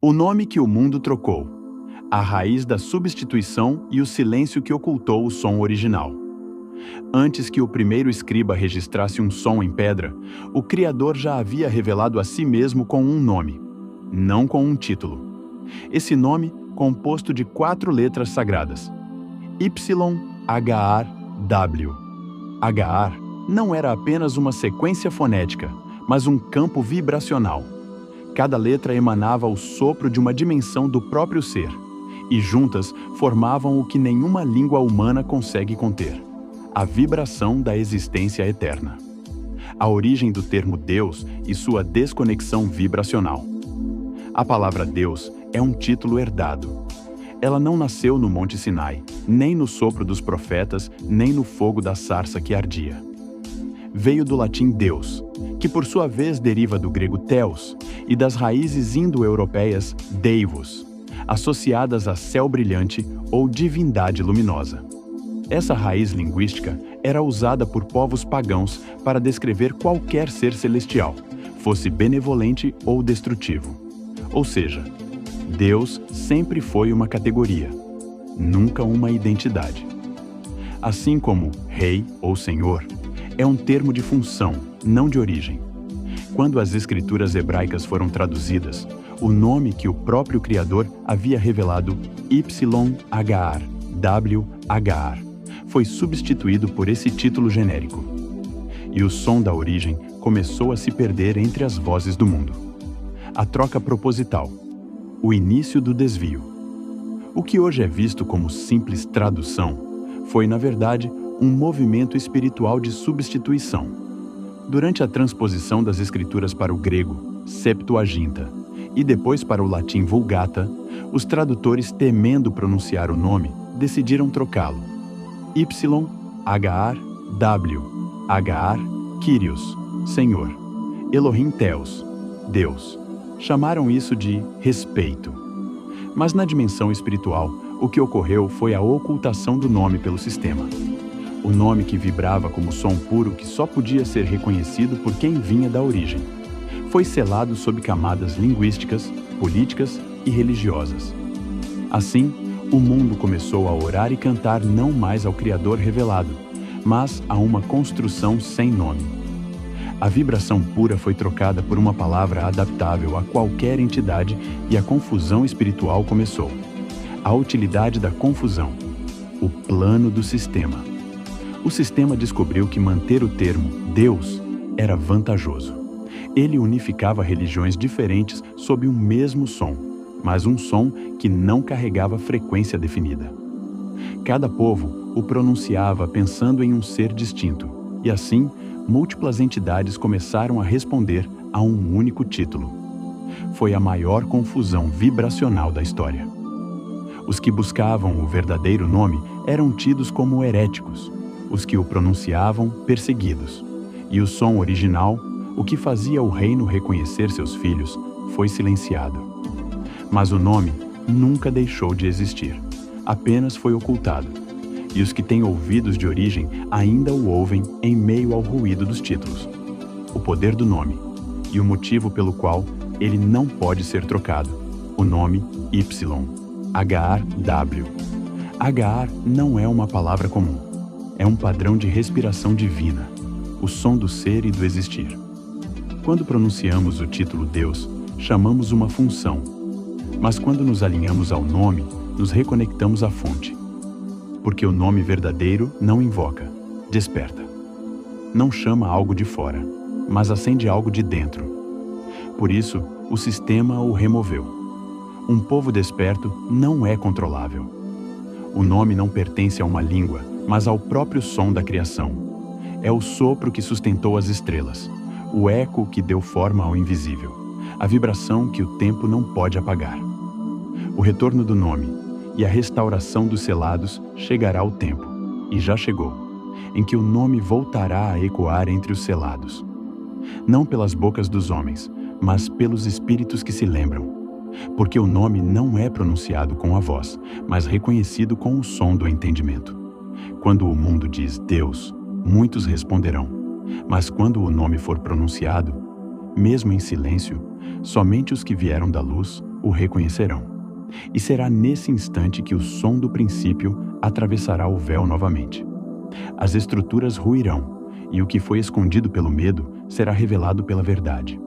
O nome que o mundo trocou, a raiz da substituição e o silêncio que ocultou o som original. Antes que o primeiro escriba registrasse um som em pedra, o Criador já havia revelado a si mesmo com um nome, não com um título. Esse nome, composto de 4 letras sagradas: YHRW. HR não era apenas uma sequência fonética, mas um campo vibracional. Cada letra emanava o sopro de uma dimensão do próprio ser, e juntas formavam o que nenhuma língua humana consegue conter: a vibração da existência eterna. A origem do termo Deus e sua desconexão vibracional. A palavra Deus é um título herdado. Ela não nasceu no Monte Sinai, nem no sopro dos profetas, nem no fogo da sarça que ardia. Veio do latim Deus, que por sua vez deriva do grego Theos e das raízes indo-europeias Deivos, associadas a céu brilhante ou divindade luminosa. Essa raiz linguística era usada por povos pagãos para descrever qualquer ser celestial, fosse benevolente ou destrutivo. Ou seja, Deus sempre foi uma categoria, nunca uma identidade. Assim como Rei ou Senhor é um termo de função, não de origem. Quando as escrituras hebraicas foram traduzidas, o nome que o próprio Criador havia revelado, YHR, WHR, foi substituído por esse título genérico. E o som da origem começou a se perder entre as vozes do mundo. A troca proposital, o início do desvio. O que hoje é visto como simples tradução foi, na verdade, um movimento espiritual de substituição. Durante a transposição das escrituras para o grego, Septuaginta, e depois para o latim Vulgata, os tradutores, temendo pronunciar o nome, decidiram trocá-lo. YHRW, HR, Kyrios, Senhor, Elohim Theos, Deus. Chamaram isso de respeito. Mas na dimensão espiritual, o que ocorreu foi a ocultação do nome pelo sistema. O nome que vibrava como som puro que só podia ser reconhecido por quem vinha da origem. Foi selado sob camadas linguísticas, políticas e religiosas. Assim, o mundo começou a orar e cantar não mais ao Criador revelado, mas a uma construção sem nome. A vibração pura foi trocada por uma palavra adaptável a qualquer entidade e a confusão espiritual começou. A utilidade da confusão. O plano do sistema. O sistema descobriu que manter o termo Deus era vantajoso. Ele unificava religiões diferentes sob um mesmo som, mas um som que não carregava frequência definida. Cada povo o pronunciava pensando em um ser distinto, e assim, múltiplas entidades começaram a responder a um único título. Foi a maior confusão vibracional da história. Os que buscavam o verdadeiro nome eram tidos como heréticos, os que o pronunciavam, perseguidos. E o som original, o que fazia o reino reconhecer seus filhos, foi silenciado. Mas o nome nunca deixou de existir, apenas foi ocultado. E os que têm ouvidos de origem ainda o ouvem em meio ao ruído dos títulos. O poder do nome e o motivo pelo qual ele não pode ser trocado. O nome YHRW. HR não é uma palavra comum. É um padrão de respiração divina, o som do ser e do existir. Quando pronunciamos o título Deus, chamamos uma função. Mas quando nos alinhamos ao nome, nos reconectamos à fonte. Porque o nome verdadeiro não invoca, desperta. Não chama algo de fora, mas acende algo de dentro. Por isso, o sistema o removeu. Um povo desperto não é controlável. O nome não pertence a uma língua, mas ao próprio som da criação. É o sopro que sustentou as estrelas, o eco que deu forma ao invisível, a vibração que o tempo não pode apagar. O retorno do nome e a restauração dos selados chegará ao tempo, e já chegou, em que o nome voltará a ecoar entre os selados. Não pelas bocas dos homens, mas pelos espíritos que se lembram. Porque o nome não é pronunciado com a voz, mas reconhecido com o som do entendimento. Quando o mundo diz Deus, muitos responderão. Mas quando o nome for pronunciado, mesmo em silêncio, somente os que vieram da luz o reconhecerão. E será nesse instante que o som do princípio atravessará o véu novamente. As estruturas ruirão, e o que foi escondido pelo medo será revelado pela verdade.